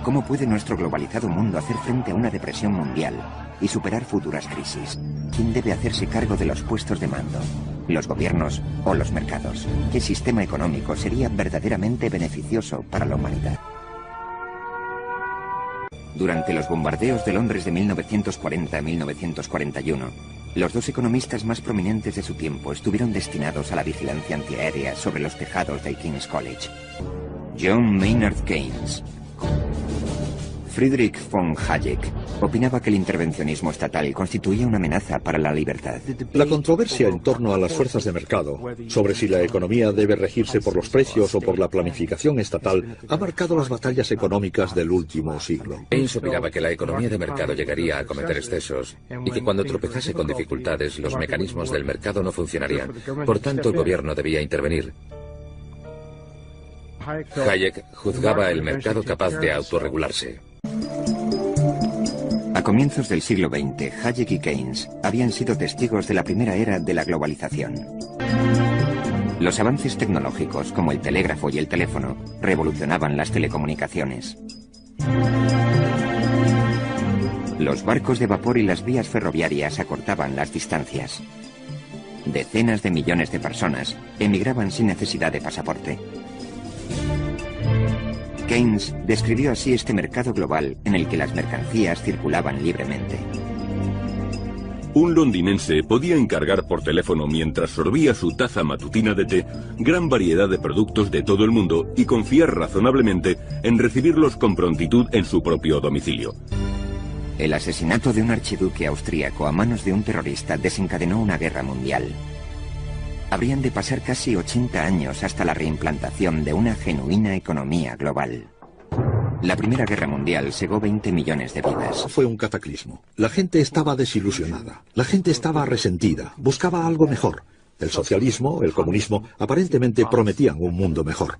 ¿Cómo puede nuestro globalizado mundo hacer frente a una depresión mundial y superar futuras crisis? ¿Quién debe hacerse cargo de los puestos de mando? ¿Los gobiernos o los mercados? ¿Qué sistema económico sería verdaderamente beneficioso para la humanidad? Durante los bombardeos de Londres de 1940-1941, los dos economistas más prominentes de su tiempo estuvieron destinados a la vigilancia antiaérea sobre los tejados del King's College. John Maynard Keynes. Friedrich von Hayek opinaba que el intervencionismo estatal constituía una amenaza para la libertad. La controversia en torno a las fuerzas de mercado, sobre si la economía debe regirse por los precios o por la planificación estatal, ha marcado las batallas económicas del último siglo. Keynes opinaba que la economía de mercado llegaría a cometer excesos y que cuando tropezase con dificultades, los mecanismos del mercado no funcionarían. Por tanto, el gobierno debía intervenir. Hayek juzgaba el mercado capaz de autorregularse. A comienzos del siglo XX, Hayek y Keynes habían sido testigos de la primera era de la globalización. Los avances tecnológicos, como el telégrafo y el teléfono, revolucionaban las telecomunicaciones. Los barcos de vapor y las vías ferroviarias acortaban las distancias. Decenas de millones de personas emigraban sin necesidad de pasaporte. Keynes describió así este mercado global en el que las mercancías circulaban libremente. Un londinense podía encargar por teléfono mientras sorbía su taza matutina de té gran variedad de productos de todo el mundo y confiar razonablemente en recibirlos con prontitud en su propio domicilio. El asesinato de un archiduque austríaco a manos de un terrorista desencadenó una guerra mundial. Habrían de pasar casi 80 años hasta la reimplantación de una genuina economía global. La Primera Guerra Mundial cegó 20 millones de vidas. Fue un cataclismo. La gente estaba desilusionada. La gente estaba resentida. Buscaba algo mejor. El socialismo, el comunismo, aparentemente prometían un mundo mejor.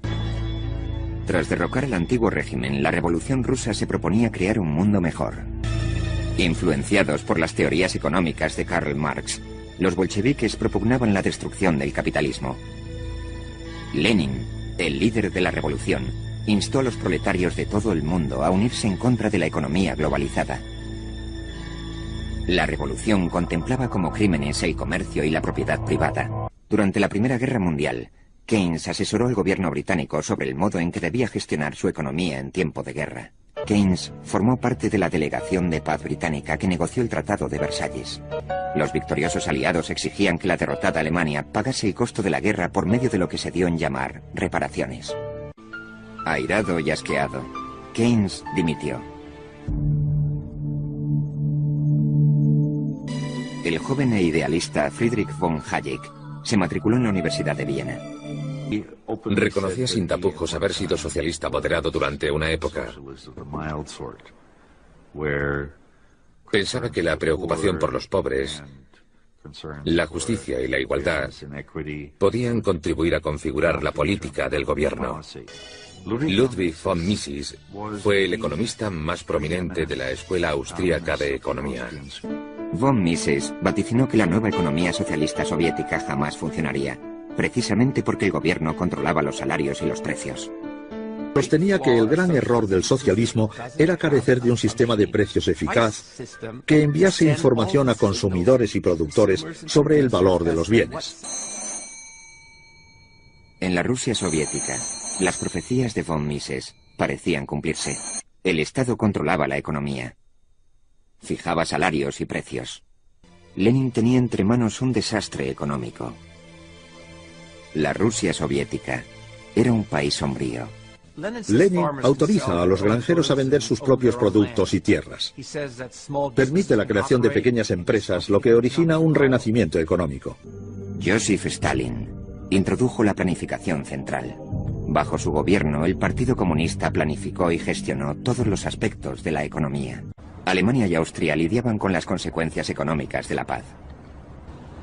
Tras derrocar el antiguo régimen, la Revolución Rusa se proponía crear un mundo mejor. Influenciados por las teorías económicas de Karl Marx, los bolcheviques propugnaban la destrucción del capitalismo. Lenin, el líder de la revolución, instó a los proletarios de todo el mundo a unirse en contra de la economía globalizada. La revolución contemplaba como crímenes el comercio y la propiedad privada. Durante la Primera Guerra Mundial, Keynes asesoró al gobierno británico sobre el modo en que debía gestionar su economía en tiempo de guerra. Keynes formó parte de la delegación de paz británica que negoció el Tratado de Versalles. Los victoriosos aliados exigían que la derrotada Alemania pagase el costo de la guerra por medio de lo que se dio en llamar reparaciones. Airado y asqueado, Keynes dimitió. El joven e idealista Friedrich von Hayek se matriculó en la Universidad de Viena. Reconocía sin tapujos haber sido socialista moderado durante una época. Pensaba que la preocupación por los pobres, la justicia y la igualdad podían contribuir a configurar la política del gobierno. Ludwig von Mises fue el economista más prominente de la Escuela Austríaca de Economía. Von Mises vaticinó que la nueva economía socialista soviética jamás funcionaría, precisamente porque el gobierno controlaba los salarios y los precios. Sostenía que el gran error del socialismo era carecer de un sistema de precios eficaz que enviase información a consumidores y productores sobre el valor de los bienes. En la Rusia soviética, las profecías de von Mises parecían cumplirse. El Estado controlaba la economía. Fijaba salarios y precios. Lenin tenía entre manos un desastre económico. La Rusia soviética era un país sombrío. Lenin autoriza a los granjeros a vender sus propios productos y tierras. Permite la creación de pequeñas empresas, lo que origina un renacimiento económico. Joseph Stalin introdujo la planificación central. Bajo su gobierno, el Partido Comunista planificó y gestionó todos los aspectos de la economía. Alemania y Austria lidiaban con las consecuencias económicas de la paz.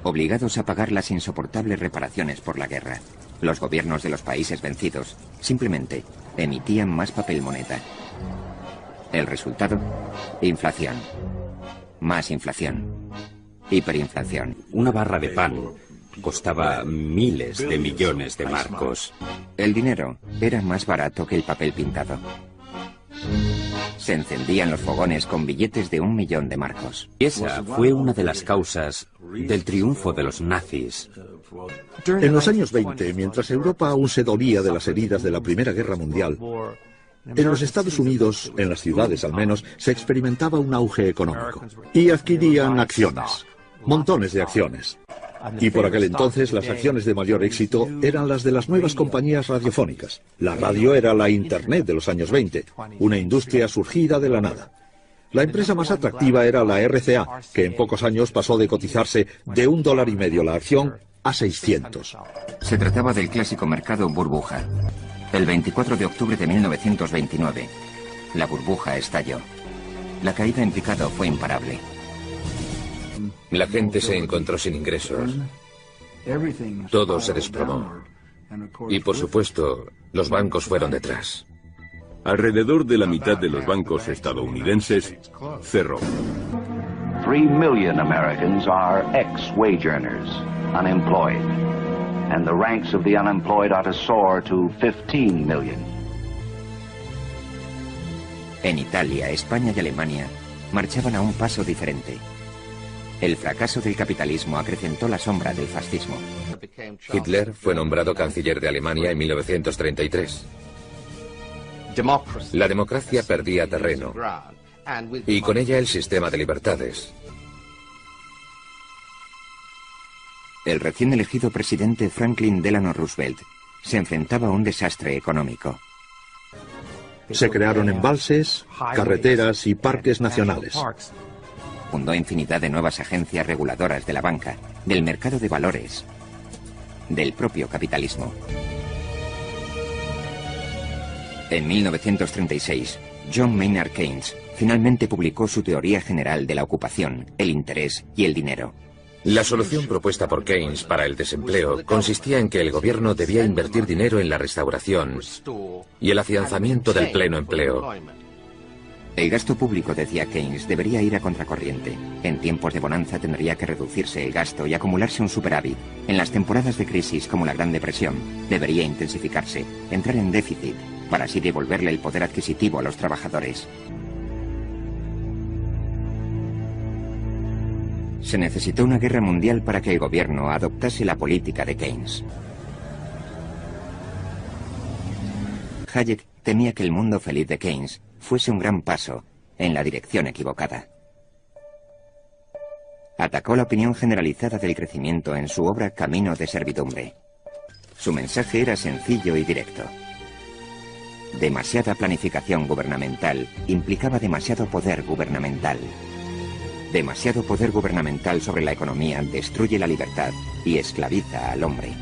Obligados a pagar las insoportables reparaciones por la guerra, los gobiernos de los países vencidos simplemente emitían más papel moneda. El resultado: inflación. Más inflación. Hiperinflación. Una barra de pan costaba miles de millones de marcos. El dinero era más barato que el papel pintado. Se encendían los fogones con billetes de 1 millón de marcos. Esa fue una de las causas del triunfo de los nazis. En los años 20, mientras Europa aún se dolía de las heridas de la Primera Guerra Mundial, en los Estados Unidos, en las ciudades al menos, se experimentaba un auge económico. Y adquirían acciones, montones de acciones. Y por aquel entonces las acciones de mayor éxito eran las de las nuevas compañías radiofónicas. La radio era la Internet de los años 20, una industria surgida de la nada. La empresa más atractiva era la RCA, que en pocos años pasó de cotizarse de $1,50 la acción a 600. Se trataba del clásico mercado burbuja. El 24 de octubre de 1929, la burbuja estalló. La caída en picado fue imparable. La gente se encontró sin ingresos. Todo se desplomó. Y por supuesto, los bancos fueron detrás. Alrededor de la mitad de los bancos estadounidenses cerró. 3 million Americans are ex-wage earners, unemployed. And the ranks of the unemployed are to soar to 15 million. En Italia, España y Alemania marchaban a un paso diferente. El fracaso del capitalismo acrecentó la sombra del fascismo. Hitler fue nombrado canciller de Alemania en 1933. La democracia perdía terreno, y con ella el sistema de libertades. El recién elegido presidente Franklin Delano Roosevelt se enfrentaba a un desastre económico. Se crearon embalses, carreteras y parques nacionales. Fundó infinidad de nuevas agencias reguladoras de la banca, del mercado de valores, del propio capitalismo. En 1936, John Maynard Keynes finalmente publicó su teoría general de la ocupación, el interés y el dinero. La solución propuesta por Keynes para el desempleo consistía en que el gobierno debía invertir dinero en la restauración y el afianzamiento del pleno empleo. El gasto público, decía Keynes, debería ir a contracorriente. En tiempos de bonanza tendría que reducirse el gasto y acumularse un superávit. En las temporadas de crisis, como la Gran Depresión, debería intensificarse, entrar en déficit, para así devolverle el poder adquisitivo a los trabajadores. Se necesitó una guerra mundial para que el gobierno adoptase la política de Keynes. Hayek temía que el mundo feliz de Keynes fuese un gran paso en la dirección equivocada. Atacó la opinión generalizada del crecimiento en su obra Camino de servidumbre. Su mensaje era sencillo y directo. Demasiada planificación gubernamental implicaba demasiado poder gubernamental. Demasiado poder gubernamental sobre la economía destruye la libertad y esclaviza al hombre.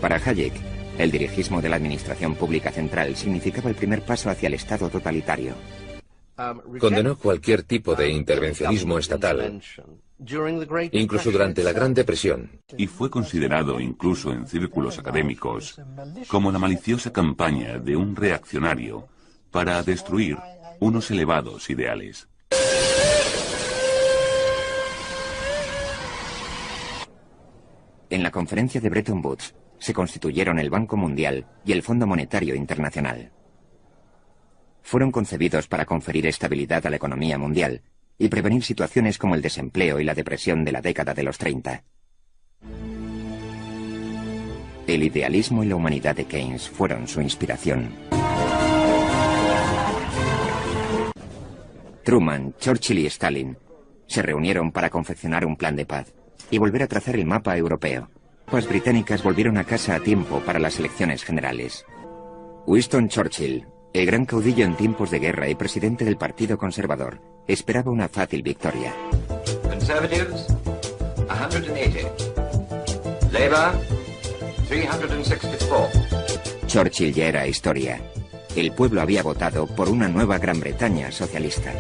Para Hayek, el dirigismo de la administración pública central significaba el primer paso hacia el Estado totalitario. Condenó cualquier tipo de intervencionismo estatal, incluso durante la Gran Depresión. Y fue considerado, incluso en círculos académicos, como la maliciosa campaña de un reaccionario para destruir unos elevados ideales. En la conferencia de Bretton Woods se constituyeron el Banco Mundial y el Fondo Monetario Internacional. Fueron concebidos para conferir estabilidad a la economía mundial y prevenir situaciones como el desempleo y la depresión de la década de los 30. El idealismo y la humanidad de Keynes fueron su inspiración. Truman, Churchill y Stalin se reunieron para confeccionar un plan de paz y volver a trazar el mapa europeo. Las británicas volvieron a casa a tiempo para las elecciones generales. Winston Churchill, el gran caudillo en tiempos de guerra y presidente del Partido Conservador, esperaba una fácil victoria. Conservatives, 180. Labour, 364. Churchill ya era historia. El pueblo había votado por una nueva Gran Bretaña socialista.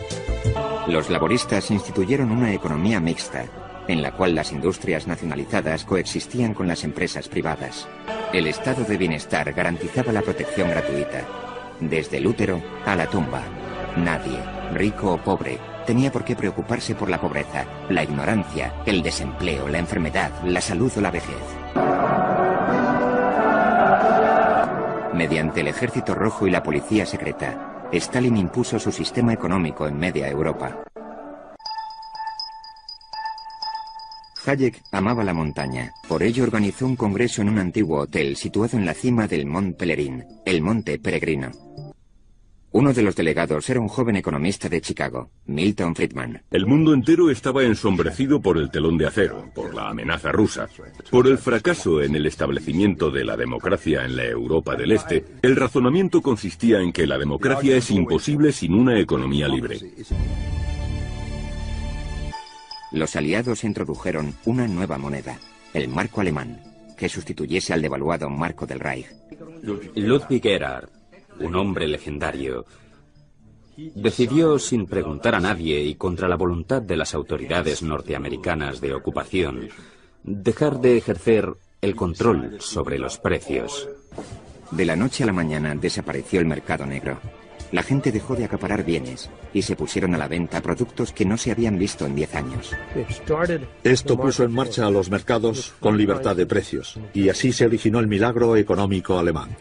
Los laboristas instituyeron una economía mixta, en la cual las industrias nacionalizadas coexistían con las empresas privadas. El estado de bienestar garantizaba la protección gratuita, desde el útero a la tumba. Nadie, rico o pobre, tenía por qué preocuparse por la pobreza, la ignorancia, el desempleo, la enfermedad, la salud o la vejez. Mediante el Ejército Rojo y la Policía Secreta, Stalin impuso su sistema económico en media Europa. Hayek amaba la montaña, por ello organizó un congreso en un antiguo hotel situado en la cima del Mont Pelerin, el Monte Peregrino. Uno de los delegados era un joven economista de Chicago, Milton Friedman. El mundo entero estaba ensombrecido por el telón de acero, por la amenaza rusa, por el fracaso en el establecimiento de la democracia en la Europa del Este. El razonamiento consistía en que la democracia es imposible sin una economía libre. Los aliados introdujeron una nueva moneda, el marco alemán, que sustituyese al devaluado marco del Reich. Ludwig Erhard, un hombre legendario, decidió sin preguntar a nadie y contra la voluntad de las autoridades norteamericanas de ocupación, dejar de ejercer el control sobre los precios. De la noche a la mañana desapareció el mercado negro. La gente dejó de acaparar bienes y se pusieron a la venta productos que no se habían visto en 10 años. Esto puso en marcha a los mercados con libertad de precios, y así se originó el milagro económico alemán.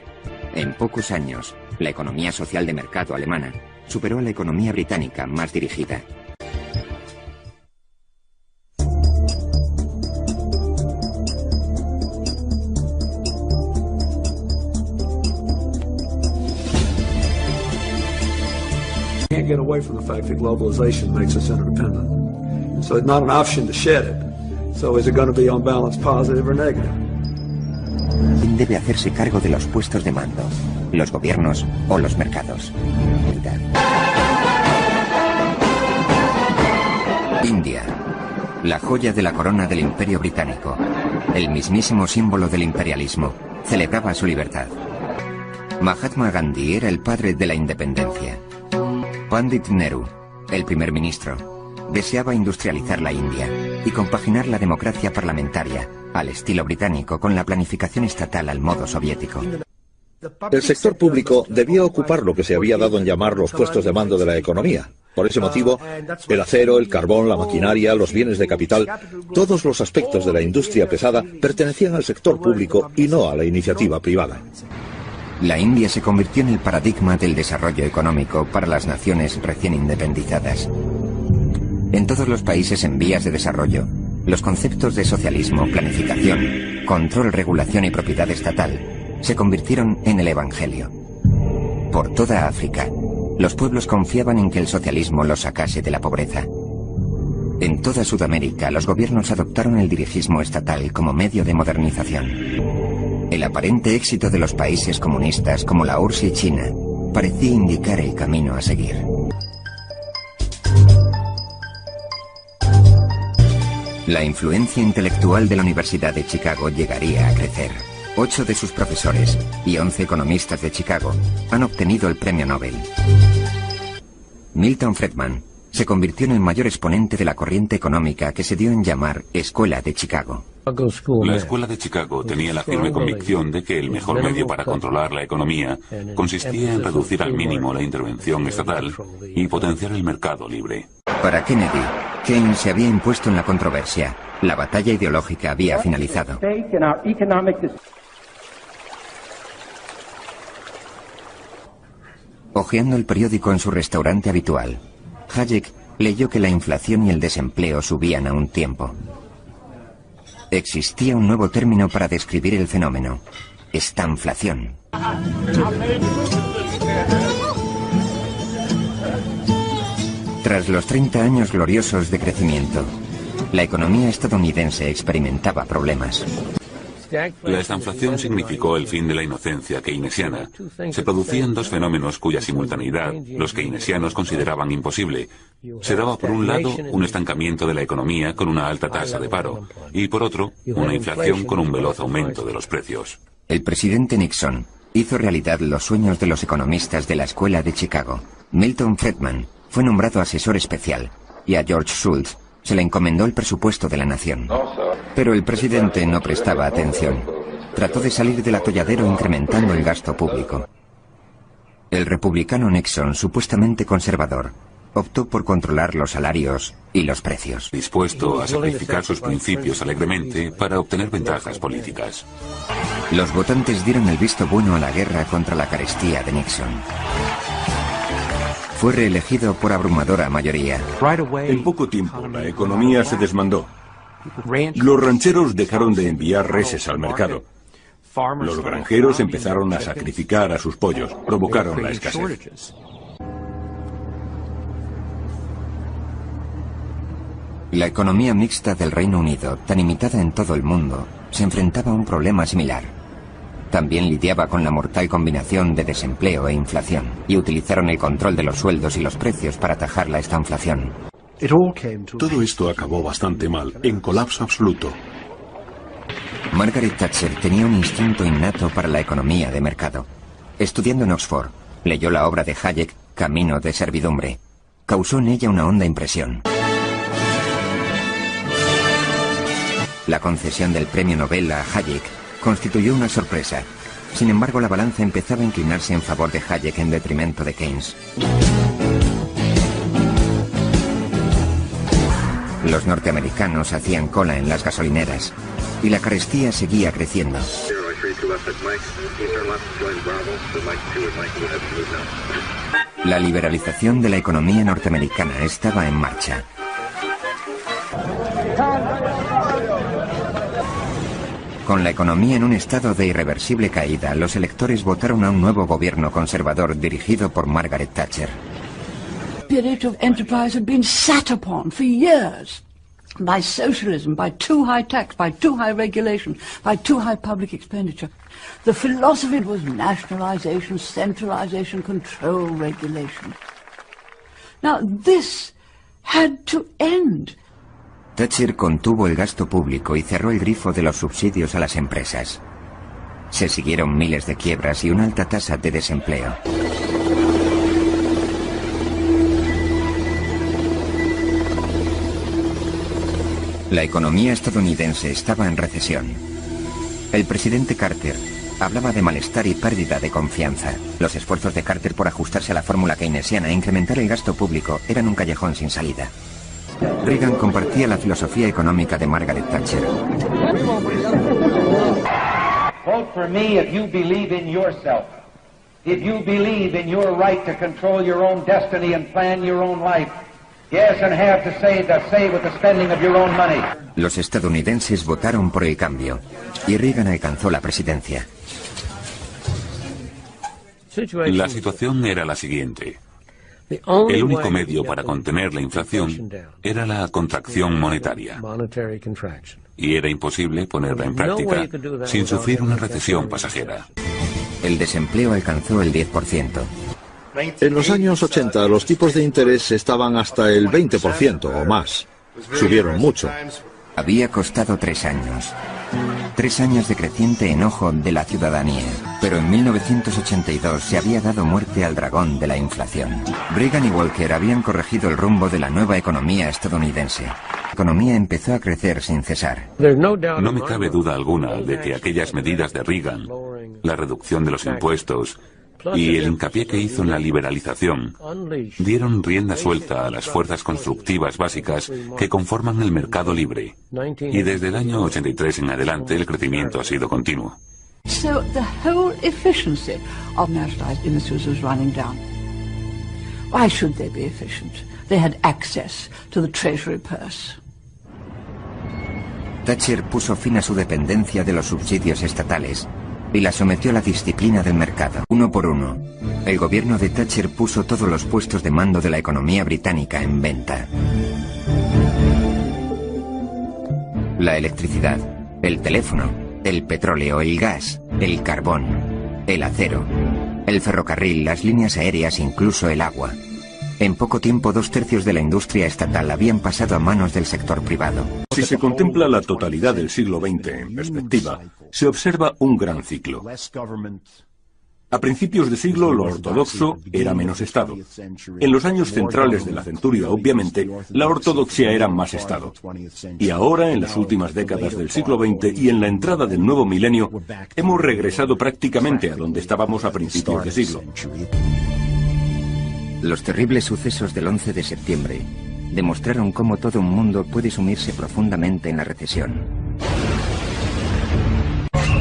En pocos años, la economía social de mercado alemana superó a la economía británica más dirigida. Can't get away from the fact that globalization makes us interdependent. So it's not an option to shed it. So is it going to be on balance positive or negative? ¿Quién debe hacerse cargo de los puestos de mando? ¿Los gobiernos o los mercados? India, la joya de la corona del Imperio Británico, el mismísimo símbolo del imperialismo, celebraba su libertad. Mahatma Gandhi era el padre de la independencia. Pandit Nehru, el primer ministro, deseaba industrializar la India y compaginar la democracia parlamentaria al estilo británico con la planificación estatal al modo soviético. El sector público debía ocupar lo que se había dado en llamar los puestos de mando de la economía. Por ese motivo, el acero, el carbón, la maquinaria, los bienes de capital, todos los aspectos de la industria pesada pertenecían al sector público y no a la iniciativa privada. La India se convirtió en el paradigma del desarrollo económico para las naciones recién independizadas. En todos los países en vías de desarrollo, los conceptos de socialismo, planificación, control, regulación y propiedad estatal se convirtieron en el evangelio. Por toda África, los pueblos confiaban en que el socialismo los sacase de la pobreza. En toda Sudamérica, los gobiernos adoptaron el dirigismo estatal como medio de modernización. El aparente éxito de los países comunistas como la URSS y China parecía indicar el camino a seguir. La influencia intelectual de la Universidad de Chicago llegaría a crecer. 8 de sus profesores y 11 economistas de Chicago han obtenido el premio Nobel. Milton Friedman se convirtió en el mayor exponente de la corriente económica que se dio en llamar Escuela de Chicago. La Escuela de Chicago tenía la firme convicción de que el mejor medio para controlar la economía consistía en reducir al mínimo la intervención estatal y potenciar el mercado libre. Para Kennedy, Keynes se había impuesto en la controversia. La batalla ideológica había finalizado. Hojeando el periódico en su restaurante habitual, Hayek leyó que la inflación y el desempleo subían a un tiempo. Existía un nuevo término para describir el fenómeno: estanflación. Tras los 30 años gloriosos de crecimiento, la economía estadounidense experimentaba problemas. La estanflación significó el fin de la inocencia keynesiana. Se producían dos fenómenos cuya simultaneidad los keynesianos consideraban imposible. Se daba por un lado un estancamiento de la economía con una alta tasa de paro y por otro una inflación con un veloz aumento de los precios. El presidente Nixon hizo realidad los sueños de los economistas de la Escuela de Chicago. Milton Friedman fue nombrado asesor especial y a George Shultz se le encomendó el presupuesto de la nación. Pero el presidente no prestaba atención. Trató de salir del atolladero incrementando el gasto público. El republicano Nixon, supuestamente conservador, optó por controlar los salarios y los precios. Dispuesto a sacrificar sus principios alegremente para obtener ventajas políticas. Los votantes dieron el visto bueno a la guerra contra la carestía de Nixon. Fue reelegido por abrumadora mayoría. En poco tiempo, la economía se desmandó. Los rancheros dejaron de enviar reses al mercado. Los granjeros empezaron a sacrificar a sus pollos. Provocaron la escasez. La economía mixta del Reino Unido, tan imitada en todo el mundo, se enfrentaba a un problema similar. También lidiaba con la mortal combinación de desempleo e inflación, y utilizaron el control de los sueldos y los precios para atajar la estanflación. Todo esto acabó bastante mal, en colapso absoluto. Margaret Thatcher tenía un instinto innato para la economía de mercado. Estudiando en Oxford, leyó la obra de Hayek, Camino de servidumbre. Causó en ella una honda impresión. La concesión del premio Nobel a Hayek constituyó una sorpresa. Sin embargo, la balanza empezaba a inclinarse en favor de Hayek en detrimento de Keynes. Los norteamericanos hacían cola en las gasolineras y la carestía seguía creciendo. La liberalización de la economía norteamericana estaba en marcha. Con la economía en un estado de irreversible caída, los electores votaron a un nuevo gobierno conservador dirigido por Margaret Thatcher. Spirit of enterprise had been sat upon for years by socialism, by too high tax, by too high regulation, by too high public expenditure. The philosophy was nationalization, centralization, control, regulation. Now this had to end. Thatcher contuvo el gasto público y cerró el grifo de los subsidios a las empresas. Se siguieron miles de quiebras y una alta tasa de desempleo. La economía estadounidense estaba en recesión. El presidente Carter hablaba de malestar y pérdida de confianza. Los esfuerzos de Carter por ajustarse a la fórmula keynesiana e incrementar el gasto público eran un callejón sin salida. Reagan compartía la filosofía económica de Margaret Thatcher. Vote for me if you believe in yourself. If you believe in your right to control your own destiny and plan your own life. Yes, and have to say with the spending of your own money. Los estadounidenses votaron por el cambio y Reagan alcanzó la presidencia. La situación era la siguiente. El único medio para contener la inflación era la contracción monetaria. Y era imposible ponerla en práctica sin sufrir una recesión pasajera. El desempleo alcanzó el 10%. En los años 80 los tipos de interés estaban hasta el 20% o más. Subieron mucho. Había costado 3 años. 3 años de creciente enojo de la ciudadanía. Pero en 1982 se había dado muerte al dragón de la inflación. Reagan y Walker habían corregido el rumbo de la nueva economía estadounidense. La economía empezó a crecer sin cesar. No me cabe duda alguna de que aquellas medidas de Reagan, la reducción de los impuestos y el hincapié que hizo en la liberalización, dieron rienda suelta a las fuerzas constructivas básicas que conforman el mercado libre. Y desde el año 83 en adelante el crecimiento ha sido continuo. So the whole efficiency of nationalized industries was running down. Why should they be efficient? They had access to the treasury purse. Thatcher puso fin a su dependencia de los subsidios estatales y la sometió a la disciplina del mercado. Uno por uno, el gobierno de Thatcher puso todos los puestos de mando de la economía británica en venta. La electricidad, el teléfono, el petróleo, el gas, el carbón, el acero, el ferrocarril, las líneas aéreas, incluso el agua. En poco tiempo, 2/3 de la industria estatal habían pasado a manos del sector privado. Si se contempla la totalidad del siglo XX en perspectiva, se observa un gran ciclo. A principios de siglo, lo ortodoxo era menos Estado. En los años centrales de la centuria, obviamente, la ortodoxia era más Estado. Y ahora, en las últimas décadas del siglo XX y en la entrada del nuevo milenio, hemos regresado prácticamente a donde estábamos a principios de siglo. Los terribles sucesos del 11 de septiembre demostraron cómo todo un mundo puede sumirse profundamente en la recesión.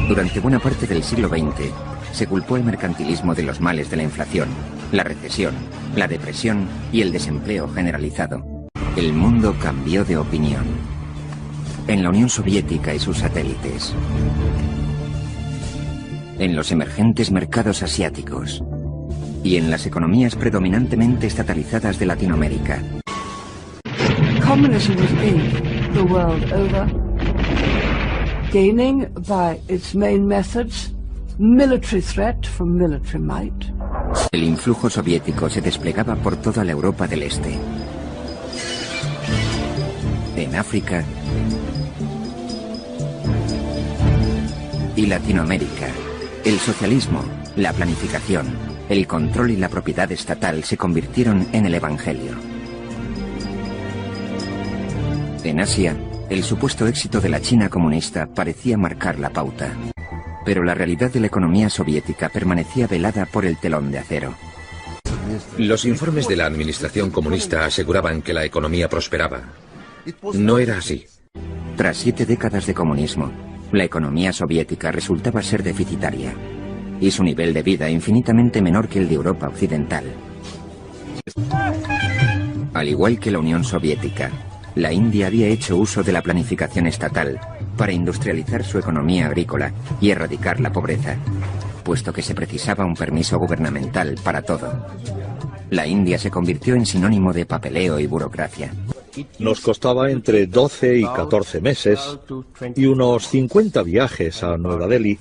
Durante buena parte del siglo XX, se culpó al mercantilismo de los males de la inflación, la recesión, la depresión y el desempleo generalizado. El mundo cambió de opinión. En la Unión Soviética y sus satélites. En los emergentes mercados asiáticos. Y en las economías predominantemente estatalizadas de Latinoamérica. Communism was in the world over, gaining by its main methods military threat from military might. El influjo soviético se desplegaba por toda la Europa del Este. En África y Latinoamérica, el socialismo, la planificación, el control y la propiedad estatal se convirtieron en el evangelio. En Asia, el supuesto éxito de la China comunista parecía marcar la pauta. Pero la realidad de la economía soviética permanecía velada por el telón de acero. Los informes de la administración comunista aseguraban que la economía prosperaba. No era así. Tras 7 décadas de comunismo, la economía soviética resultaba ser deficitaria, y su nivel de vida infinitamente menor que el de Europa occidental. Al igual que la Unión Soviética, la India había hecho uso de la planificación estatal para industrializar su economía agrícola y erradicar la pobreza, puesto que se precisaba un permiso gubernamental para todo. La India se convirtió en sinónimo de papeleo y burocracia. Nos costaba entre 12 y 14 meses y unos 50 viajes a Nueva Delhi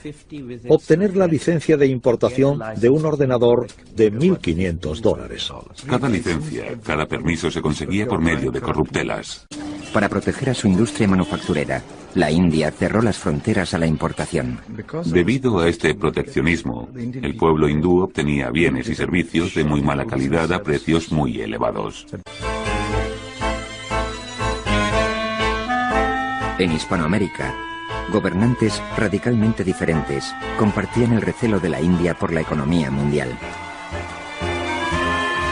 obtener la licencia de importación de un ordenador de $1.500. Cada licencia, cada permiso se conseguía por medio de corruptelas. Para proteger a su industria manufacturera, la India cerró las fronteras a la importación. Debido a este proteccionismo, el pueblo hindú obtenía bienes y servicios de muy mala calidad a precios muy elevados. En Hispanoamérica, gobernantes radicalmente diferentes compartían el recelo de la India por la economía mundial.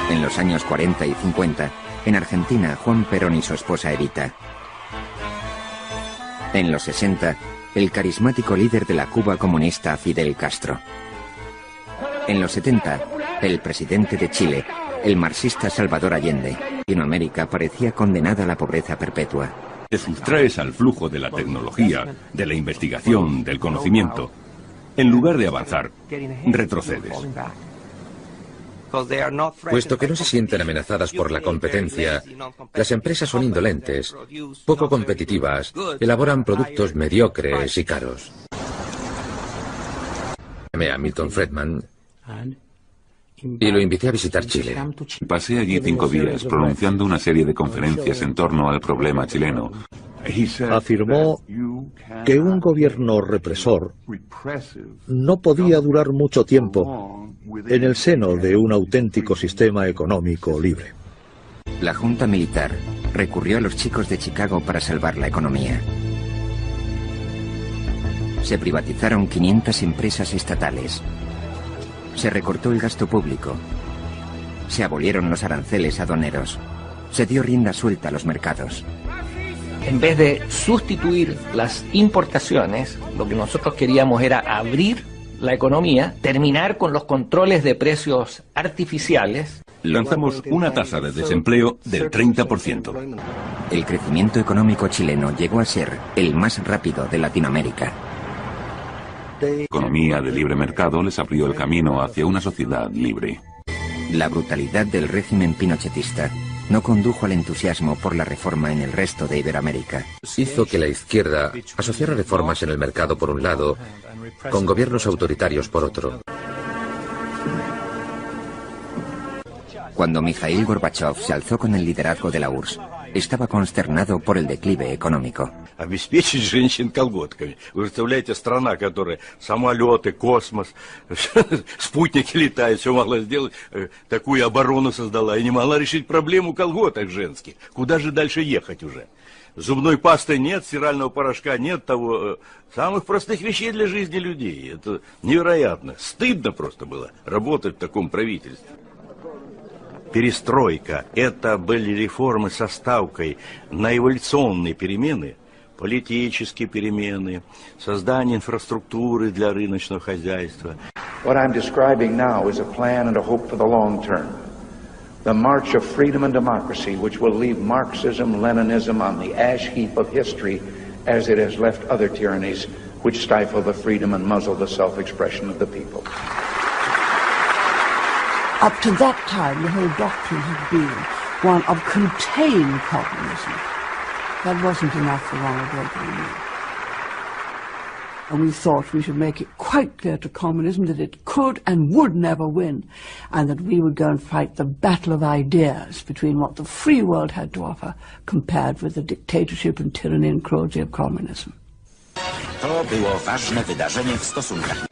En los años 40 y 50, en Argentina, Juan Perón y su esposa Evita. En los 60, el carismático líder de la Cuba comunista Fidel Castro. En los 70, el presidente de Chile, el marxista Salvador Allende. Latinoamérica parecía condenada a la pobreza perpetua. Te sustraes al flujo de la tecnología, de la investigación, del conocimiento. En lugar de avanzar, retrocedes. Puesto que no se sienten amenazadas por la competencia, las empresas son indolentes, poco competitivas, elaboran productos mediocres y caros. Llamé a Milton Friedman y lo invité a visitar Chile. Pasé allí 5 días pronunciando una serie de conferencias en torno al problema chileno. Afirmó que un gobierno represor no podía durar mucho tiempo en el seno de un auténtico sistema económico libre. La Junta Militar recurrió a los chicos de Chicago para salvar la economía. Se privatizaron 500 empresas estatales. Se recortó el gasto público. Se abolieron los aranceles aduaneros. Se dio rienda suelta a los mercados. En vez de sustituir las importaciones, lo que nosotros queríamos era abrir la economía, terminar con los controles de precios artificiales. Lanzamos una tasa de desempleo del 30%. El crecimiento económico chileno llegó a ser el más rápido de Latinoamérica. La economía de libre mercado les abrió el camino hacia una sociedad libre. La brutalidad del régimen pinochetista no condujo al entusiasmo por la reforma en el resto de Iberoamérica. Hizo que la izquierda asociara reformas en el mercado por un lado, con gobiernos autoritarios por otro. Cuando Mikhail Gorbachev se alzó con el liderazgo de la URSS, estaba consternado por el declive económico. Обеспечить женщин колготками. Вы представляете, страна, которая самолеты, космос, спутники летают, все могла сделать, такую оборону создала и не могла решить проблему колготок женских. Куда же дальше ехать уже? Зубной пасты нет, стирального порошка нет, того самых простых вещей для жизни людей. Это невероятно. Стыдно просто было работать в таком правительстве. перестройка, это были реформы со ставкой на эволюционные перемены, политические перемены, создание инфраструктуры для рыночного хозяйства. What I'm describing now is a plan and a hope for the long term. The march of freedom and democracy, which will leave Marxism, Leninism on the ash heap of history as it has left other tyrannies which stifle the freedom and muzzle the self-expression of the people. Up to that time, the whole doctrine had been one of contained communism. That wasn't enough for Ronald Reagan and me. And we thought we should make it quite clear to communism that it could and would never win, and that we would go and fight the battle of ideas between what the free world had to offer compared with the dictatorship and tyranny and cruelty of communism. To było ważne wydarzenie w stosunkach.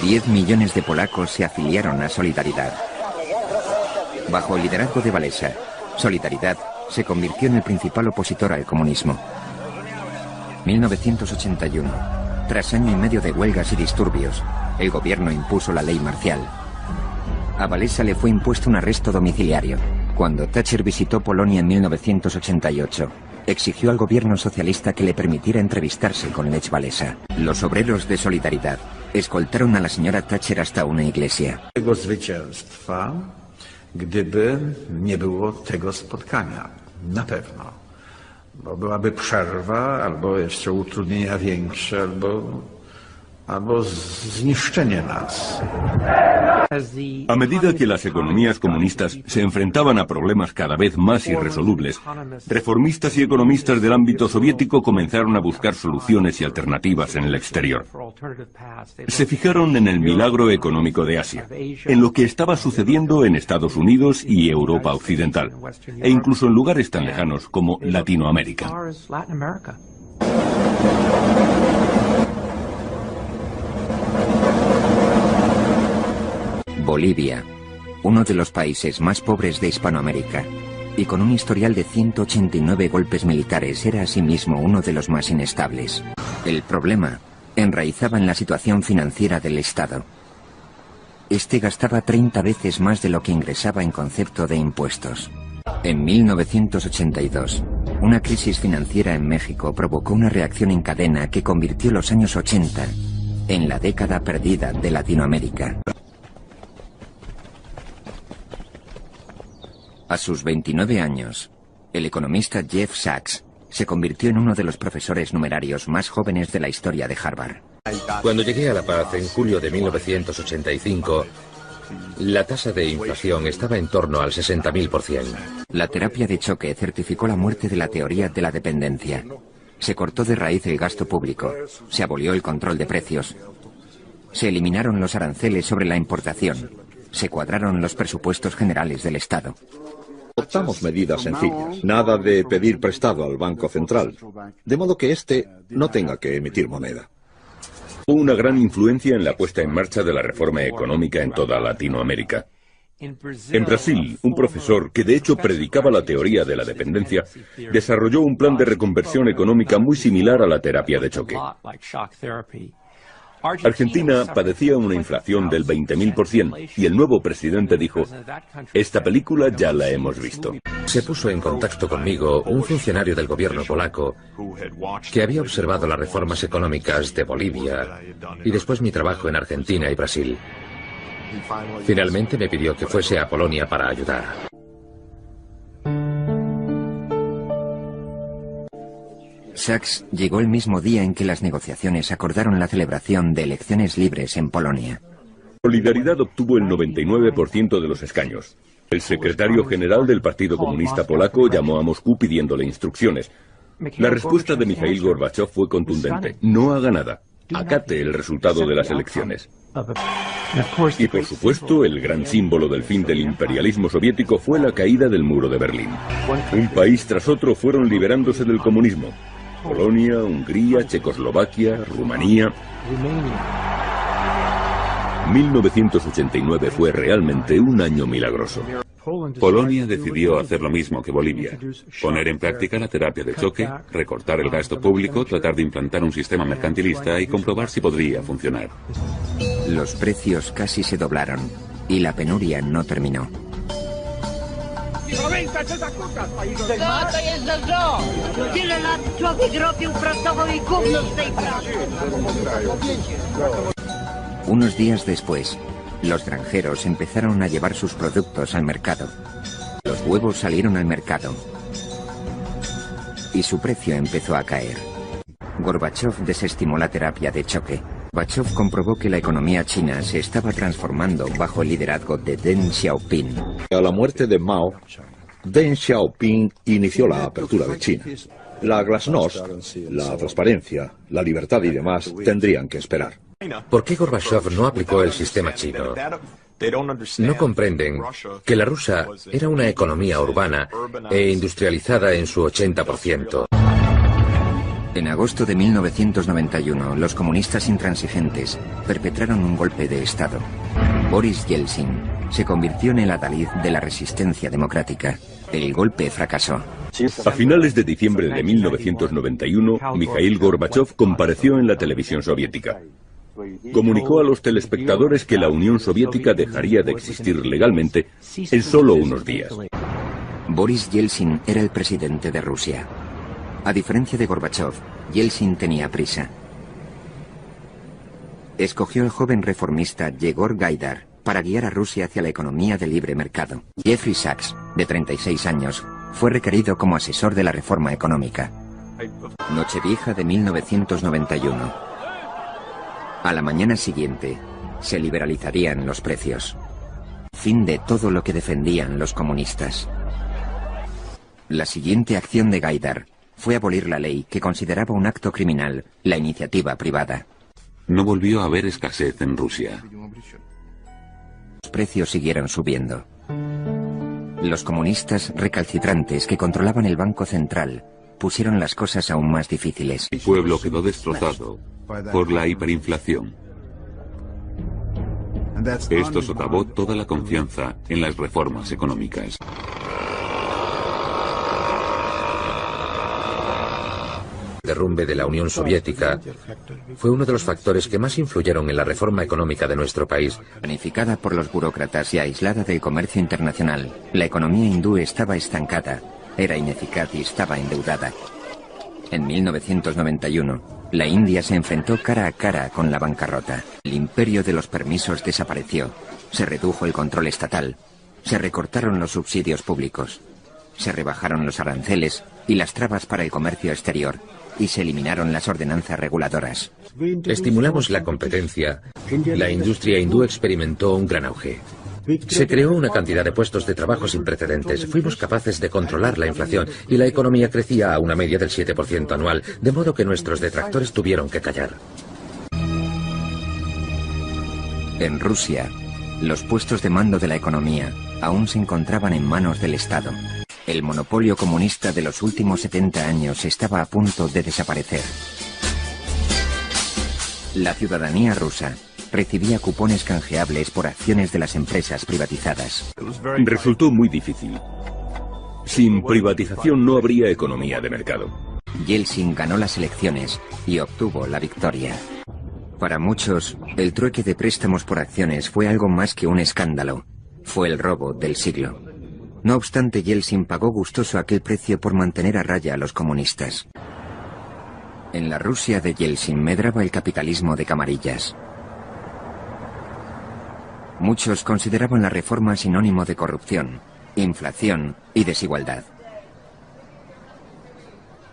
10 millones de polacos se afiliaron a Solidaridad. Bajo el liderazgo de Walesa, Solidaridad se convirtió en el principal opositor al comunismo. 1981. Tras año y medio de huelgas y disturbios, el gobierno impuso la ley marcial. A Walesa le fue impuesto un arresto domiciliario. Cuando Thatcher visitó Polonia en 1988, exigió al gobierno socialista que le permitiera entrevistarse con Lech Walesa. Los obreros de Solidaridad escoltaron a la señora Thatcher hasta una iglesia. Tego zwycięstwa, gdyby nie było tego spotkania, na pewno. Bo byłaby przerwa, albo jeszcze utrudnienia większe, albo zniszczenie nas. A medida que las economías comunistas se enfrentaban a problemas cada vez más irresolubles, reformistas y economistas del ámbito soviético comenzaron a buscar soluciones y alternativas en el exterior. Se fijaron en el milagro económico de Asia, en lo que estaba sucediendo en Estados Unidos y Europa Occidental, e incluso en lugares tan lejanos como Latinoamérica. Bolivia, uno de los países más pobres de Hispanoamérica, y con un historial de 189 golpes militares, era asimismo uno de los más inestables. El problema enraizaba en la situación financiera del Estado. Este gastaba 30 veces más de lo que ingresaba en concepto de impuestos. En 1982, una crisis financiera en México provocó una reacción en cadena que convirtió los años 80 en la década perdida de Latinoamérica. A sus 29 años, el economista Jeff Sachs se convirtió en uno de los profesores numerarios más jóvenes de la historia de Harvard. Cuando llegué a La Paz en julio de 1985, la tasa de inflación estaba en torno al 60.000%. La terapia de choque certificó la muerte de la teoría de la dependencia. Se cortó de raíz el gasto público, se abolió el control de precios, se eliminaron los aranceles sobre la importación, se cuadraron los presupuestos generales del Estado. Adoptamos medidas sencillas, nada de pedir prestado al Banco Central, de modo que éste no tenga que emitir moneda. Hubo una gran influencia en la puesta en marcha de la reforma económica en toda Latinoamérica. En Brasil, un profesor que de hecho predicaba la teoría de la dependencia, desarrolló un plan de reconversión económica muy similar a la terapia de choque. Argentina padecía una inflación del 20.000% y el nuevo presidente dijo: esta película ya la hemos visto. Se puso en contacto conmigo un funcionario del gobierno polaco que había observado las reformas económicas de Bolivia y después mi trabajo en Argentina y Brasil. Finalmente me pidió que fuese a Polonia para ayudar. Sachs llegó el mismo día en que las negociaciones acordaron la celebración de elecciones libres en Polonia. Solidaridad obtuvo el 99% de los escaños. El secretario general del Partido Comunista Polaco llamó a Moscú pidiéndole instrucciones. La respuesta de Mikhail Gorbachev fue contundente: no haga nada, acate el resultado de las elecciones. Y por supuesto, el gran símbolo del fin del imperialismo soviético fue la caída del muro de Berlín. Un país tras otro fueron liberándose del comunismo: Polonia, Hungría, Checoslovaquia, Rumanía. 1989 fue realmente un año milagroso. Polonia decidió hacer lo mismo que Bolivia: poner en práctica la terapia de choque, recortar el gasto público, tratar de implantar un sistema mercantilista y comprobar si podría funcionar. Los precios casi se doblaron y la penuria no terminó. Unos días después, los granjeros empezaron a llevar sus productos al mercado. Los huevos salieron al mercado y su precio empezó a caer. Gorbachov desestimó la terapia de choque. Gorbachov comprobó que la economía china se estaba transformando bajo el liderazgo de Deng Xiaoping. A la muerte de Mao, Deng Xiaoping inició la apertura de China. La glasnost, la transparencia, la libertad y demás tendrían que esperar. ¿Por qué Gorbachov no aplicó el sistema chino? No comprenden que la rusa era una economía urbana e industrializada en su 80%. En agosto de 1991, los comunistas intransigentes perpetraron un golpe de Estado. Boris Yeltsin se convirtió en el adalid de la resistencia democrática. El golpe fracasó. A finales de diciembre de 1991, Mikhail Gorbachov compareció en la televisión soviética. Comunicó a los telespectadores que la Unión Soviética dejaría de existir legalmente en solo unos días. Boris Yeltsin era el presidente de Rusia. A diferencia de Gorbachov, Yeltsin tenía prisa. Escogió al joven reformista Yegor Gaidar para guiar a Rusia hacia la economía de libre mercado. Jeffrey Sachs, de 36 años, fue requerido como asesor de la reforma económica. Nochevieja de 1991. A la mañana siguiente, se liberalizarían los precios. Fin de todo lo que defendían los comunistas. La siguiente acción de Gaidar fue abolir la ley que consideraba un acto criminal la iniciativa privada. No volvió a haber escasez en Rusia. Los precios siguieron subiendo. Los comunistas recalcitrantes que controlaban el Banco Central pusieron las cosas aún más difíciles. El pueblo quedó destrozado por la hiperinflación. Esto socavó toda la confianza en las reformas económicas. El derrumbe de la Unión Soviética fue uno de los factores que más influyeron en la reforma económica de nuestro país. Planificada por los burócratas y aislada del comercio internacional, la economía hindú estaba estancada, era ineficaz y estaba endeudada. En 1991, la India se enfrentó cara a cara con la bancarrota. El imperio de los permisos desapareció, se redujo el control estatal, se recortaron los subsidios públicos, se rebajaron los aranceles y las trabas para el comercio exterior, y se eliminaron las ordenanzas reguladoras. Estimulamos la competencia. La industria hindú experimentó un gran auge. Se creó una cantidad de puestos de trabajo sin precedentes. Fuimos capaces de controlar la inflación y la economía crecía a una media del 7% anual, de modo que nuestros detractores tuvieron que callar. En Rusia, los puestos de mando de la economía aún se encontraban en manos del Estado. El monopolio comunista de los últimos 70 años estaba a punto de desaparecer. La ciudadanía rusa recibía cupones canjeables por acciones de las empresas privatizadas. Resultó muy difícil. Sin privatización no habría economía de mercado. Yeltsin ganó las elecciones y obtuvo la victoria. Para muchos, el trueque de préstamos por acciones fue algo más que un escándalo. Fue el robo del siglo. No obstante, Yeltsin pagó gustoso aquel precio por mantener a raya a los comunistas. En la Rusia de Yeltsin medraba el capitalismo de camarillas. Muchos consideraban la reforma sinónimo de corrupción, inflación y desigualdad.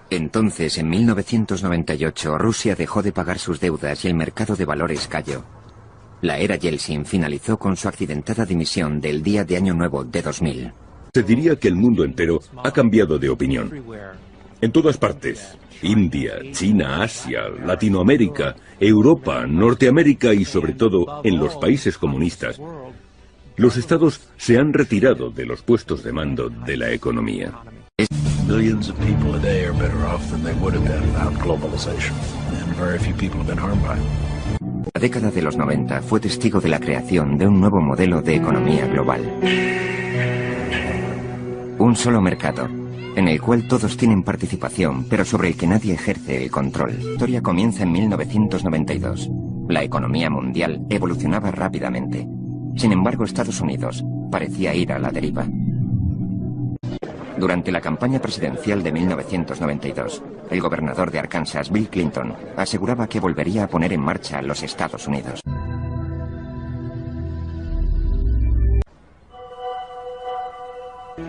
Entonces, en 1998, Rusia dejó de pagar sus deudas y el mercado de valores cayó. La era Yeltsin finalizó con su accidentada dimisión del día de Año Nuevo de 2000. Se diría que el mundo entero ha cambiado de opinión. En todas partes, India, China, Asia, Latinoamérica, Europa, Norteamérica y sobre todo en los países comunistas, los estados se han retirado de los puestos de mando de la economía. Billions of people a day are better off than they would have been without globalization, and very few people have been harmed by it. La década de los 90 fue testigo de la creación de un nuevo modelo de economía global. Un solo mercado, en el cual todos tienen participación, pero sobre el que nadie ejerce el control. La historia comienza en 1992. La economía mundial evolucionaba rápidamente. Sin embargo, Estados Unidos parecía ir a la deriva. Durante la campaña presidencial de 1992, el gobernador de Arkansas, Bill Clinton, aseguraba que volvería a poner en marcha los Estados Unidos.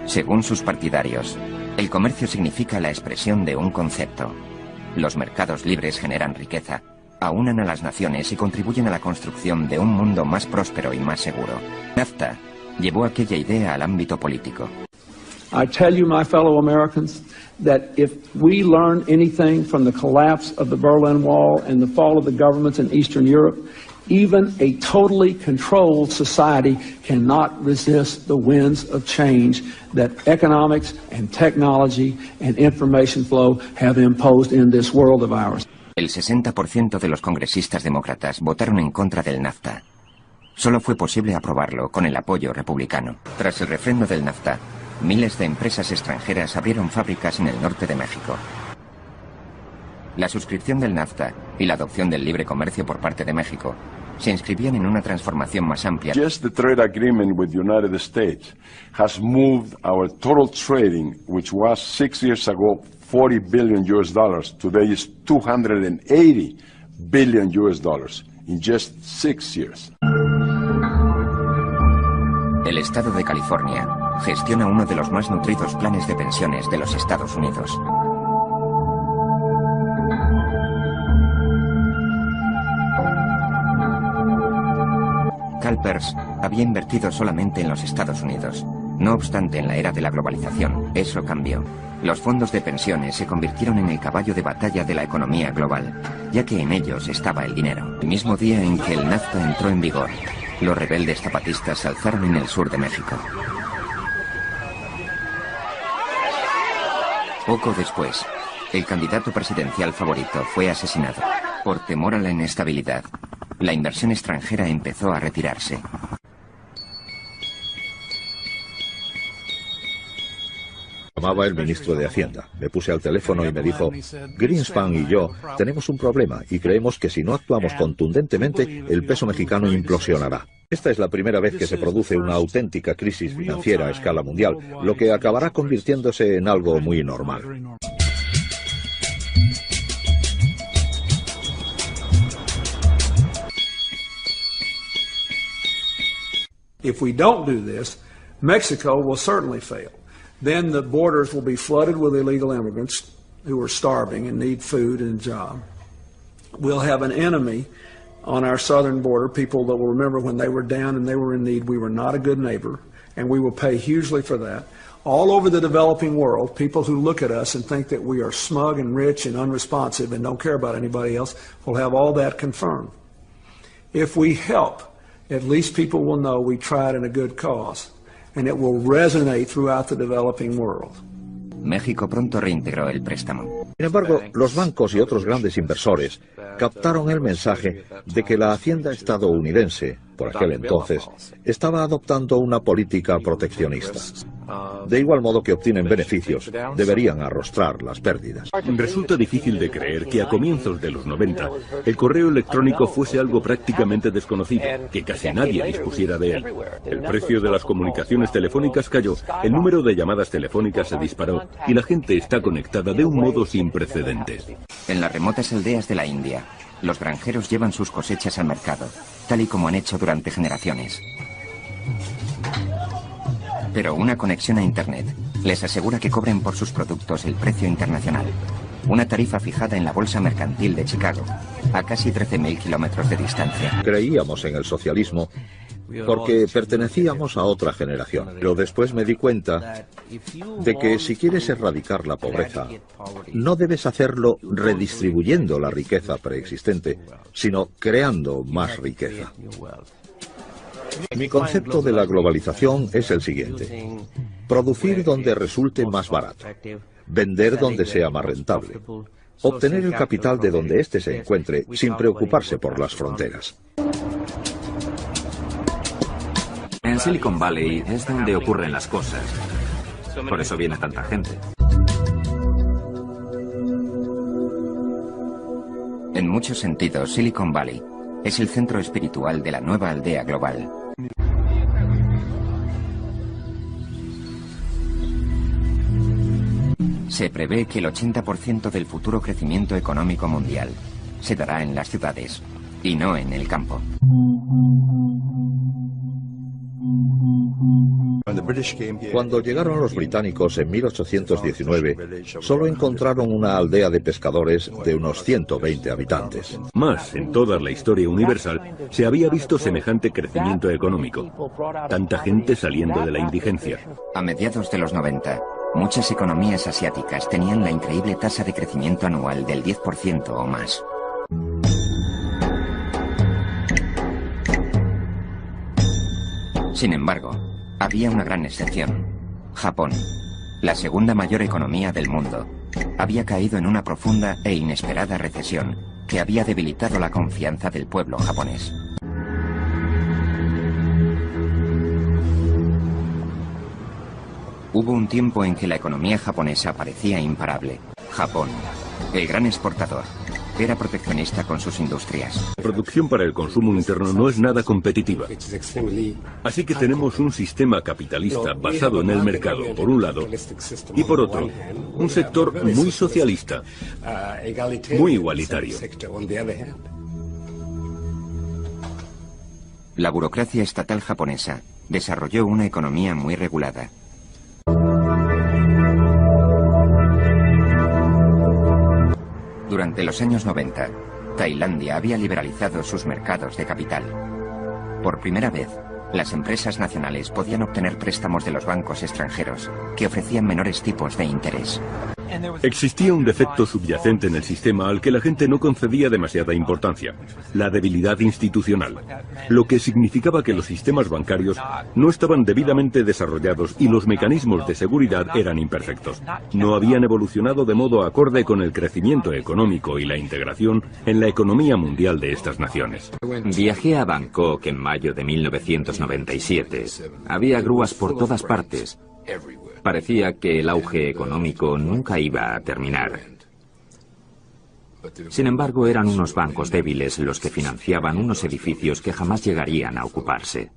Según sus partidarios, el comercio significa la expresión de un concepto. Los mercados libres generan riqueza, aunan a las naciones y contribuyen a la construcción de un mundo más próspero y más seguro. NAFTA llevó aquella idea al ámbito político. I tell you, my fellow Americans, that if we learn anything from the collapse of the Berlin Wall and the fall of the governments in Eastern Europe, even a totally controlled society cannot resist the winds of change that economics and technology and information flow have imposed in this world of ours. El 60% de los congresistas demócratas votaron en contra del NAFTA. Solo fue posible aprobarlo con el apoyo republicano. Tras el refrendo del NAFTA, miles de empresas extranjeras abrieron fábricas en el norte de México. La suscripción del NAFTA y la adopción del libre comercio por parte de México se inscribían en una transformación más amplia. Just the trade agreement with the United States has moved our total trading, which was 6 years ago $40 billion US, today is $280 billion US in just 6 years. El estado de California gestiona uno de los más nutridos planes de pensiones de los Estados Unidos. CalPERS había invertido solamente en los Estados Unidos. No obstante, en la era de la globalización, eso cambió. Los fondos de pensiones se convirtieron en el caballo de batalla de la economía global, ya que en ellos estaba el dinero. El mismo día en que el NAFTA entró en vigor, los rebeldes zapatistas se alzaron en el sur de México. Poco después, el candidato presidencial favorito fue asesinado. Por temor a la inestabilidad, la inversión extranjera empezó a retirarse. Llamaba el ministro de Hacienda. Me puse al teléfono y me dijo: Greenspan y yo tenemos un problema y creemos que si no actuamos contundentemente, el peso mexicano implosionará. Esta es la primera vez que se produce una auténtica crisis financiera a escala mundial, lo que acabará convirtiéndose en algo muy normal. If we don't do this, Mexico will certainly fail. Then the borders will be flooded with illegal immigrants who are starving and need food and a job. We'll have an enemy on our southern border, people that will remember when they were down and they were in need, we were not a good neighbor, and we will pay hugely for that. All over the developing world, people who look at us and think that we are smug and rich and unresponsive and don't care about anybody else will have all that confirmed. If we help, at least people will know we tried in a good cause, and it will resonate throughout the developing world. México pronto reintegró el préstamo. Sin embargo, los bancos y otros grandes inversores captaron el mensaje de que la Hacienda estadounidense, por aquel entonces, estaba adoptando una política proteccionista. De igual modo que obtienen beneficios, deberían arrostrar las pérdidas. Resulta difícil de creer que a comienzos de los 90 el correo electrónico fuese algo prácticamente desconocido, que casi nadie dispusiera de él. El precio de las comunicaciones telefónicas cayó, el número de llamadas telefónicas se disparó y la gente está conectada de un modo sin precedentes. En las remotas aldeas de la India, los granjeros llevan sus cosechas al mercado, tal y como han hecho durante generaciones. Pero una conexión a Internet les asegura que cobren por sus productos el precio internacional. Una tarifa fijada en la Bolsa Mercantil de Chicago, a casi 13.000 kilómetros de distancia. Creíamos en el socialismo porque pertenecíamos a otra generación. Pero después me di cuenta de que si quieres erradicar la pobreza, no debes hacerlo redistribuyendo la riqueza preexistente, sino creando más riqueza. Mi concepto de la globalización es el siguiente: producir donde resulte más barato, vender donde sea más rentable, obtener el capital de donde éste se encuentre sin preocuparse por las fronteras. En Silicon Valley es donde ocurren las cosas. Por eso viene tanta gente. En muchos sentidos, Silicon Valley es el centro espiritual de la nueva aldea global. Se prevé que el 80% del futuro crecimiento económico mundial se dará en las ciudades y no en el campo. Cuando llegaron los británicos en 1819, solo encontraron una aldea de pescadores de unos 120 habitantes. Más en toda la historia universal se había visto semejante crecimiento económico. Tanta gente saliendo de la indigencia. A mediados de los 90, muchas economías asiáticas tenían la increíble tasa de crecimiento anual del 10% o más. Sin embargo, había una gran excepción. Japón, la segunda mayor economía del mundo, había caído en una profunda e inesperada recesión que había debilitado la confianza del pueblo japonés. Hubo un tiempo en que la economía japonesa parecía imparable. Japón, el gran exportador, era proteccionista con sus industrias. La producción para el consumo interno no es nada competitiva. Así que tenemos un sistema capitalista basado en el mercado, por un lado, y por otro, un sector muy socialista, muy igualitario. La burocracia estatal japonesa desarrolló una economía muy regulada. Durante los años 90, Tailandia había liberalizado sus mercados de capital. Por primera vez, las empresas nacionales podían obtener préstamos de los bancos extranjeros, que ofrecían menores tipos de interés. Existía un defecto subyacente en el sistema al que la gente no concedía demasiada importancia: la debilidad institucional, lo que significaba que los sistemas bancarios no estaban debidamente desarrollados y los mecanismos de seguridad eran imperfectos. No habían evolucionado de modo acorde con el crecimiento económico y la integración en la economía mundial de estas naciones. Viajé a Bangkok en mayo de 1997. Había grúas por todas partes. Parecía que el auge económico nunca iba a terminar. Sin embargo, eran unos bancos débiles los que financiaban unos edificios que jamás llegarían a ocuparse.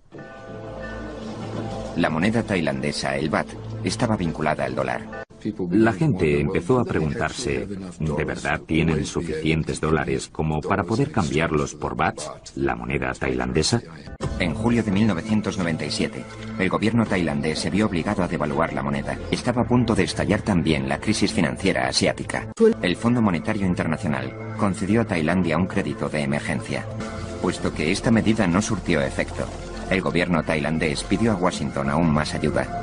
La moneda tailandesa, el baht, estaba vinculada al dólar. La gente empezó a preguntarse, ¿de verdad tienen suficientes dólares como para poder cambiarlos por baht, la moneda tailandesa? En julio de 1997, el gobierno tailandés se vio obligado a devaluar la moneda. Estaba a punto de estallar también la crisis financiera asiática. El Fondo Monetario Internacional concedió a Tailandia un crédito de emergencia. Puesto que esta medida no surtió efecto, el gobierno tailandés pidió a Washington aún más ayuda.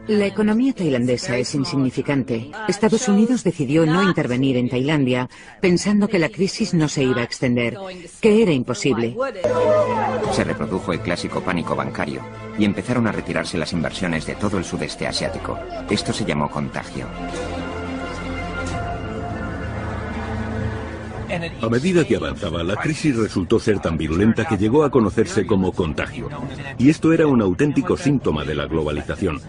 La economía tailandesa es insignificante. Estados Unidos decidió no intervenir en Tailandia, pensando que la crisis no se iba a extender, que era imposible. Se reprodujo el clásico pánico bancario y empezaron a retirarse las inversiones de todo el sudeste asiático. Esto se llamó contagio. A medida que avanzaba, la crisis resultó ser tan virulenta que llegó a conocerse como contagio. Y esto era un auténtico síntoma de la globalización.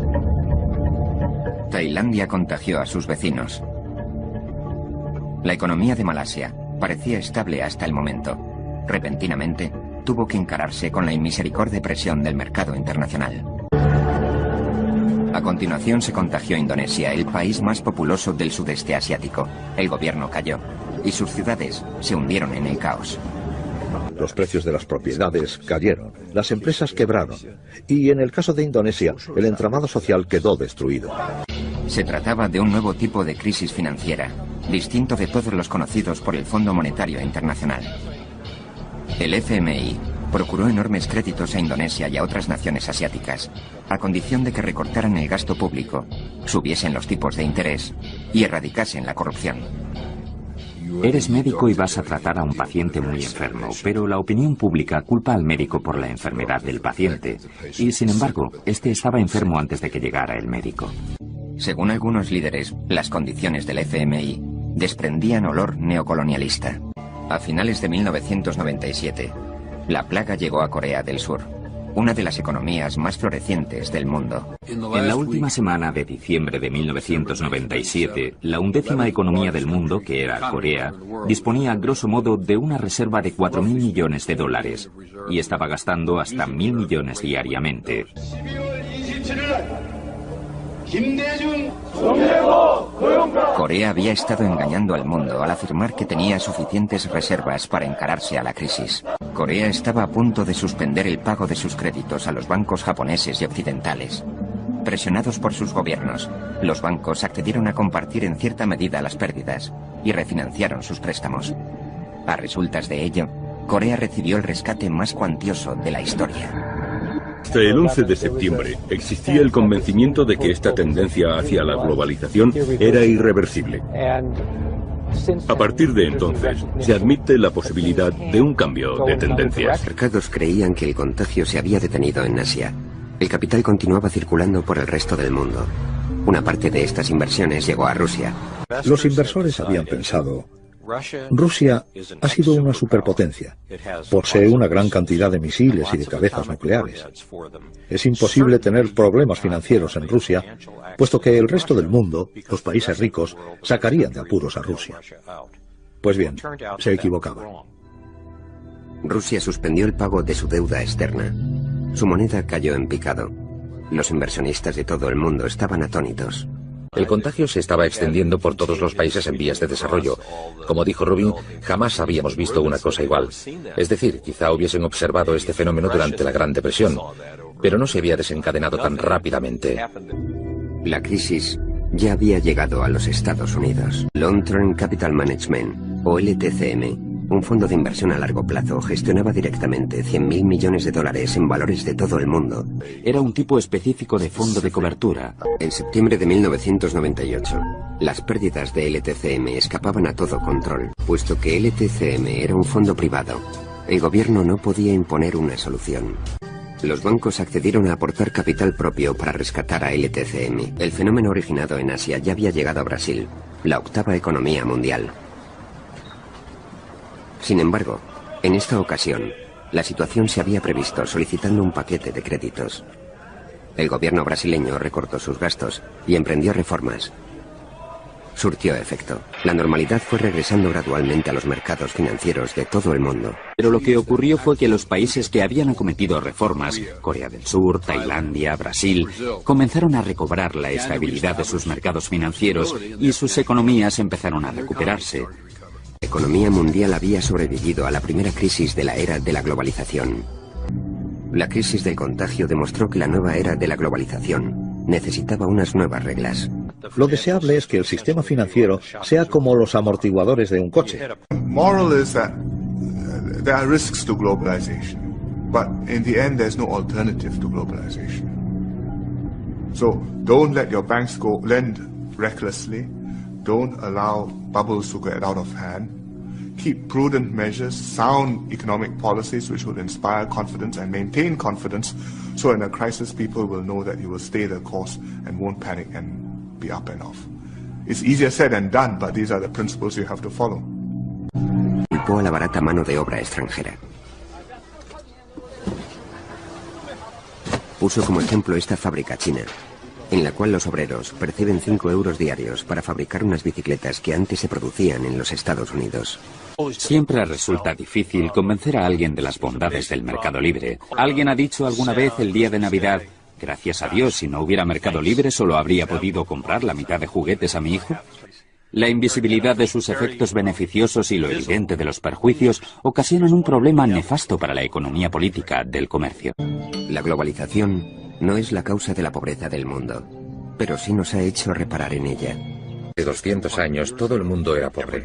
Tailandia contagió a sus vecinos. La economía de Malasia parecía estable hasta el momento. Repentinamente, tuvo que encararse con la inmisericordia presión del mercado internacional. A continuación se contagió Indonesia, el país más populoso del sudeste asiático. El gobierno cayó y sus ciudades se hundieron en el caos. Los precios de las propiedades cayeron, las empresas quebraron y en el caso de Indonesia, el entramado social quedó destruido. Se trataba de un nuevo tipo de crisis financiera, distinto de todos los conocidos por el Fondo Monetario Internacional. El FMI procuró enormes créditos a Indonesia y a otras naciones asiáticas, a condición de que recortaran el gasto público, subiesen los tipos de interés y erradicasen la corrupción. Eres médico y vas a tratar a un paciente muy enfermo, pero la opinión pública culpa al médico por la enfermedad del paciente. Y sin embargo, este estaba enfermo antes de que llegara el médico. Según algunos líderes, las condiciones del FMI desprendían olor neocolonialista. A finales de 1997, la plaga llegó a Corea del Sur, una de las economías más florecientes del mundo. En la última semana de diciembre de 1997, la 11ª economía del mundo, que era Corea, disponía grosso modo de una reserva de 4.000 millones de dólares y estaba gastando hasta 1.000 millones diariamente. Corea había estado engañando al mundo al afirmar que tenía suficientes reservas para encararse a la crisis. Corea estaba a punto de suspender el pago de sus créditos a los bancos japoneses y occidentales. Presionados por sus gobiernos, los bancos accedieron a compartir en cierta medida las pérdidas y refinanciaron sus préstamos. A resultas de ello, Corea recibió el rescate más cuantioso de la historia. Hasta el 11 de septiembre existía el convencimiento de que esta tendencia hacia la globalización era irreversible. A partir de entonces, se admite la posibilidad de un cambio de tendencia. Los mercados creían que el contagio se había detenido en Asia. El capital continuaba circulando por el resto del mundo. Una parte de estas inversiones llegó a Rusia. Los inversores habían pensado: Rusia ha sido una superpotencia. Posee una gran cantidad de misiles y de cabezas nucleares. Es imposible tener problemas financieros en Rusia, puesto que el resto del mundo, los países ricos, sacarían de apuros a Rusia. Pues bien, se equivocaban. Rusia suspendió el pago de su deuda externa. Su moneda cayó en picado. Los inversionistas de todo el mundo estaban atónitos. El contagio se estaba extendiendo por todos los países en vías de desarrollo. Como dijo Rubin, jamás habíamos visto una cosa igual. Es decir, quizá hubiesen observado este fenómeno durante la Gran Depresión, pero no se había desencadenado tan rápidamente. La crisis ya había llegado a los Estados Unidos. Long Term Capital Management, o LTCM, un fondo de inversión a largo plazo, gestionaba directamente $100.000 millones en valores de todo el mundo. Era un tipo específico de fondo de cobertura. En septiembre de 1998, las pérdidas de LTCM escapaban a todo control, puesto que LTCM era un fondo privado. El gobierno no podía imponer una solución. Los bancos accedieron a aportar capital propio para rescatar a LTCM. El fenómeno originado en Asia ya había llegado a Brasil, la octava economía mundial. Sin embargo, en esta ocasión, la situación se había previsto solicitando un paquete de créditos. El gobierno brasileño recortó sus gastos y emprendió reformas. Surtió efecto. La normalidad fue regresando gradualmente a los mercados financieros de todo el mundo. Pero lo que ocurrió fue que los países que habían acometido reformas, Corea del Sur, Tailandia, Brasil, comenzaron a recobrar la estabilidad de sus mercados financieros y sus economías empezaron a recuperarse. La economía mundial había sobrevivido a la primera crisis de la era de la globalización. La crisis del contagio demostró que la nueva era de la globalización necesitaba unas nuevas reglas. Lo deseable es que el sistema financiero sea como los amortiguadores de un coche. Moral is that there are risks to globalization, but in the end there's no alternative to globalization. So don't let your banks lend recklessly. Don't allow bubbles to get out of hand. Keep prudent measures, sound economic policies which will inspire confidence and maintain confidence, so in a crisis people will know that you will stay the course and won't panic and be up and off. It's easier said than done, but these are the principles you have to follow. Culpó a la barata mano de obra extranjera. Puso como ejemplo esta fábrica china, en la cual los obreros perciben 5 euros diarios para fabricar unas bicicletas que antes se producían en los Estados Unidos. Siempre resulta difícil convencer a alguien de las bondades del mercado libre. ¿Alguien ha dicho alguna vez el día de Navidad: gracias a Dios, si no hubiera mercado libre solo habría podido comprar la mitad de juguetes a mi hijo? La invisibilidad de sus efectos beneficiosos y lo evidente de los perjuicios ocasionan un problema nefasto para la economía política del comercio. La globalización no es la causa de la pobreza del mundo, pero sí nos ha hecho reparar en ella. Hace 200 años todo el mundo era pobre.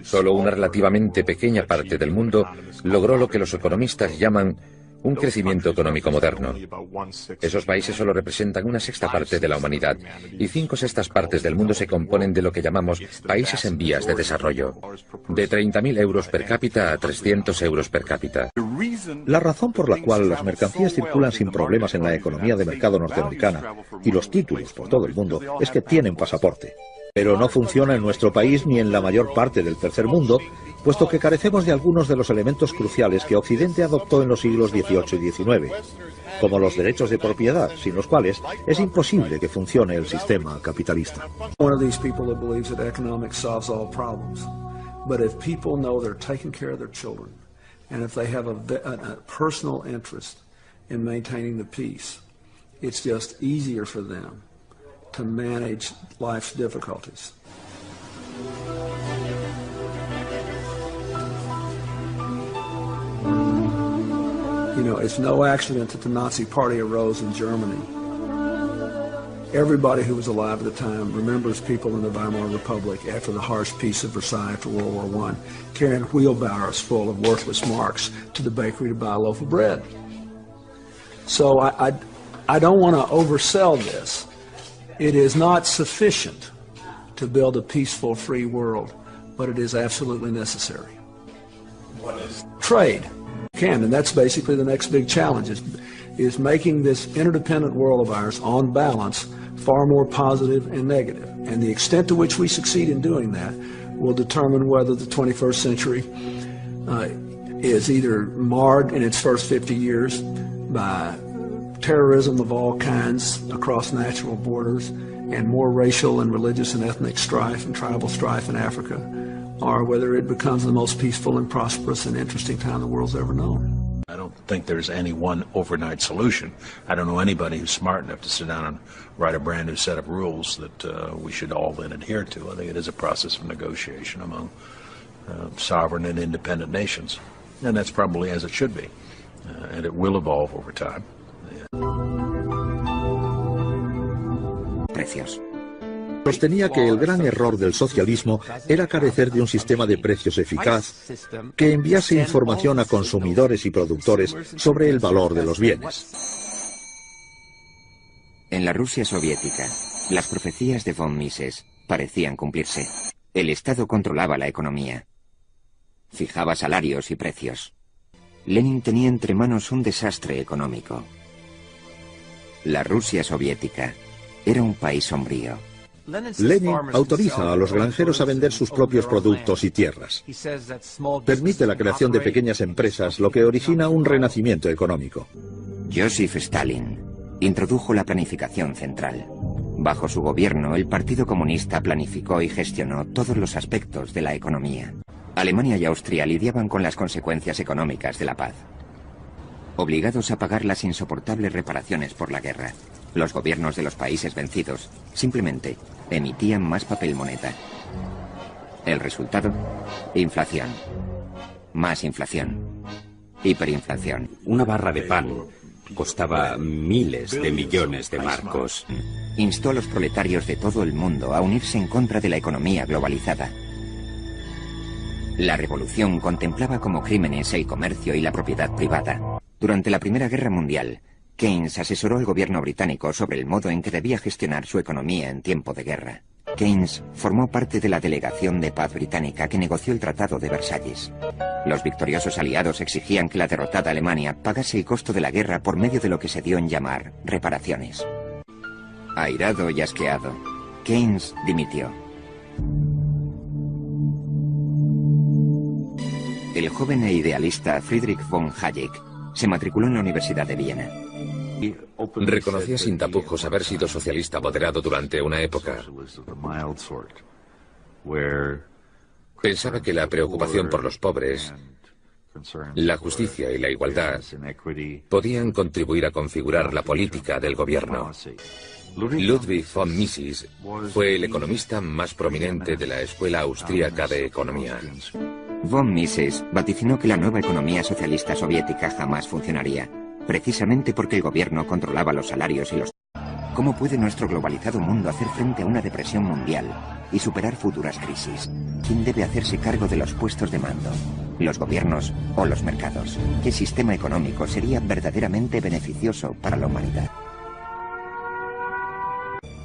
Solo una relativamente pequeña parte del mundo logró lo que los economistas llaman un crecimiento económico moderno. Esos países solo representan una sexta parte de la humanidad y 5/6 partes del mundo se componen de lo que llamamos países en vías de desarrollo, de 30.000 euros per cápita a 300 euros per cápita. La razón por la cual las mercancías circulan sin problemas en la economía de mercado norteamericana y los títulos por todo el mundo es que tienen pasaporte. Pero no funciona en nuestro país ni en la mayor parte del tercer mundo, puesto que carecemos de algunos de los elementos cruciales que Occidente adoptó en los siglos XVIII y XIX, como los derechos de propiedad, sin los cuales es imposible que funcione el sistema capitalista. One of these people that believes that economics solves all problems, but if people know they're taking care of their children, and if they have a personal interest in maintaining the peace, It's just easier for them to manage life's difficulties. You know, it's no accident that the Nazi Party arose in Germany. Everybody who was alive at the time remembers people in the Weimar Republic after the harsh peace of Versailles after World War I, carrying wheelbarrows full of worthless marks to the bakery to buy a loaf of bread. So I don't want to oversell this. It is not sufficient to build a peaceful, free world, but it is absolutely necessary. What is trade? And that's basically the next big challenge, is making this interdependent world of ours, on balance, far more positive and negative. And the extent to which we succeed in doing that will determine whether the 21st century is either marred in its first 50 years by terrorism of all kinds across natural borders and more racial and religious and ethnic strife and tribal strife in Africa, or whether it becomes the most peaceful and prosperous and interesting time the world's ever known. I don't think there's any one overnight solution. I don't know anybody who's smart enough to sit down and write a brand new set of rules that we should all then adhere to. I think it is a process of negotiation among sovereign and independent nations. And that's probably as it should be. And it will evolve over time. Precios. Sostenía que el gran error del socialismo era carecer de un sistema de precios eficaz que enviase información a consumidores y productores sobre el valor de los bienes. En la Rusia soviética, las profecías de von Mises parecían cumplirse. El Estado controlaba la economía. Fijaba salarios y precios. Lenin tenía entre manos un desastre económico. La Rusia soviética era un país sombrío. Lenin autoriza a los granjeros a vender sus propios productos y tierras. Permite la creación de pequeñas empresas, lo que origina un renacimiento económico. Joseph Stalin introdujo la planificación central. Bajo su gobierno, el Partido Comunista planificó y gestionó todos los aspectos de la economía. Alemania y Austria lidiaban con las consecuencias económicas de la paz. Obligados a pagar las insoportables reparaciones por la guerra, los gobiernos de los países vencidos simplemente emitían más papel moneda. El resultado: inflación. Más inflación. Hiperinflación. Una barra de pan costaba miles de millones de marcos. Instó a los proletarios de todo el mundo a unirse en contra de la economía globalizada. La revolución contemplaba como crímenes el comercio y la propiedad privada. Durante la Primera Guerra Mundial, Keynes asesoró al gobierno británico sobre el modo en que debía gestionar su economía en tiempo de guerra. Keynes formó parte de la delegación de paz británica que negoció el Tratado de Versalles. Los victoriosos aliados exigían que la derrotada Alemania pagase el costo de la guerra por medio de lo que se dio en llamar reparaciones. Airado y asqueado, Keynes dimitió. El joven e idealista Friedrich von Hayek se matriculó en la Universidad de Viena. Reconocía sin tapujos haber sido socialista moderado durante una época. Pensaba que la preocupación por los pobres, la justicia y la igualdad podían contribuir a configurar la política del gobierno. Ludwig von Mises fue el economista más prominente de la escuela austríaca de economía. Von Mises vaticinó que la nueva economía socialista soviética jamás funcionaría, precisamente porque el gobierno controlaba los salarios y los... ¿Cómo puede nuestro globalizado mundo hacer frente a una depresión mundial y superar futuras crisis? ¿Quién debe hacerse cargo de los puestos de mando? ¿Los gobiernos o los mercados? ¿Qué sistema económico sería verdaderamente beneficioso para la humanidad?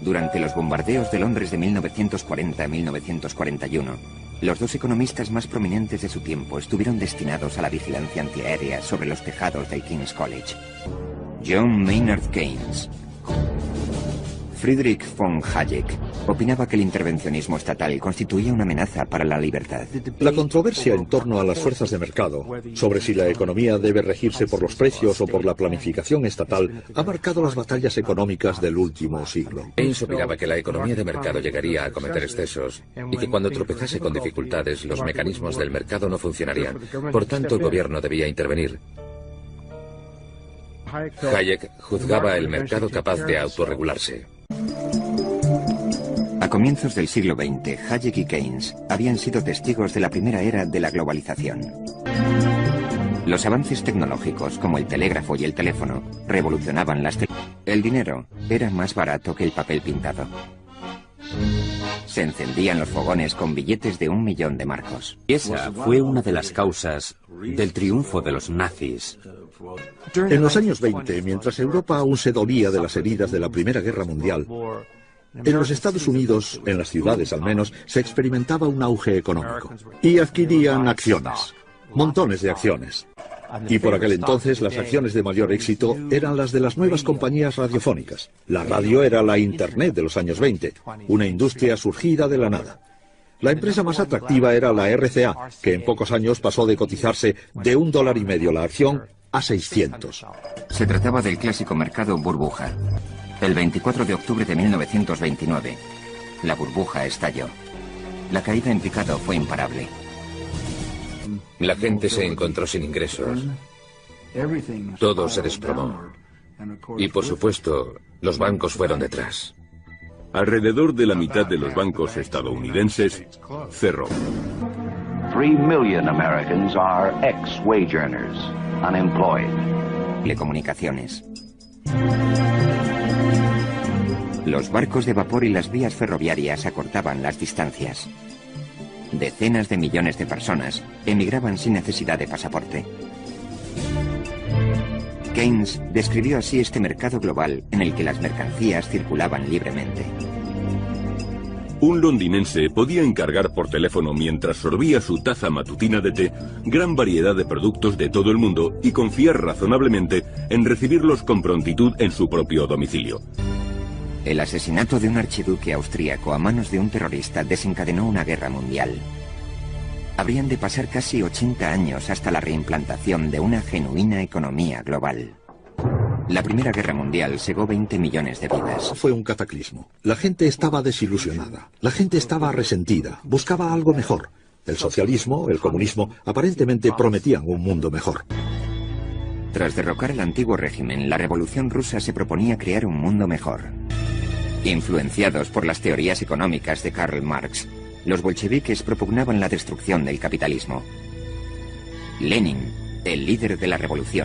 Durante los bombardeos de Londres de 1940-1941, los dos economistas más prominentes de su tiempo estuvieron destinados a la vigilancia antiaérea sobre los tejados del King's College. John Maynard Keynes, Friedrich von Hayek opinaba que el intervencionismo estatal constituía una amenaza para la libertad. La controversia en torno a las fuerzas de mercado, sobre si la economía debe regirse por los precios o por la planificación estatal, ha marcado las batallas económicas del último siglo. Keynes opinaba que la economía de mercado llegaría a cometer excesos y que cuando tropezase con dificultades los mecanismos del mercado no funcionarían. Por tanto, el gobierno debía intervenir. Hayek juzgaba el mercado capaz de autorregularse. A comienzos del siglo XX, Hayek y Keynes habían sido testigos de la primera era de la globalización. Los avances tecnológicos, como el telégrafo y el teléfono, revolucionaban el dinero era más barato que el papel pintado. Se encendían los fogones con billetes de 1 millón de marcos. Y esa fue una de las causas del triunfo de los nazis. En los años 20, mientras Europa aún se dolía de las heridas de la Primera Guerra Mundial, en los Estados Unidos, en las ciudades al menos, se experimentaba un auge económico. Y adquirían acciones, montones de acciones. Y por aquel entonces las acciones de mayor éxito eran las de las nuevas compañías radiofónicas. La radio era la Internet de los años 20, una industria surgida de la nada. La empresa más atractiva era la RCA, que en pocos años pasó de cotizarse de $1,50 la acción a 600. Se trataba del clásico mercado burbuja. El 24 de octubre de 1929, la burbuja estalló. La caída en picado fue imparable. La gente se encontró sin ingresos. Todo se desplomó. Y por supuesto, los bancos fueron detrás. Alrededor de la mitad de los bancos estadounidenses cerró. 3 million Americans are ex-wage earners, unemployed. Telecomunicaciones. Los barcos de vapor y las vías ferroviarias acortaban las distancias. Decenas de millones de personas emigraban sin necesidad de pasaporte. Keynes describió así este mercado global en el que las mercancías circulaban libremente. Un londinense podía encargar por teléfono mientras sorbía su taza matutina de té gran variedad de productos de todo el mundo y confiar razonablemente en recibirlos con prontitud en su propio domicilio. El asesinato de un archiduque austríaco a manos de un terrorista desencadenó una guerra mundial. Habrían de pasar casi 80 años hasta la reimplantación de una genuina economía global. La Primera Guerra Mundial cegó 20 millones de vidas. Fue un cataclismo. La gente estaba desilusionada. La gente estaba resentida. Buscaba algo mejor. El socialismo, el comunismo, aparentemente prometían un mundo mejor. Tras derrocar el antiguo régimen, la Revolución Rusa se proponía crear un mundo mejor. Influenciados por las teorías económicas de Karl Marx, los bolcheviques propugnaban la destrucción del capitalismo. Lenin, el líder de la revolución,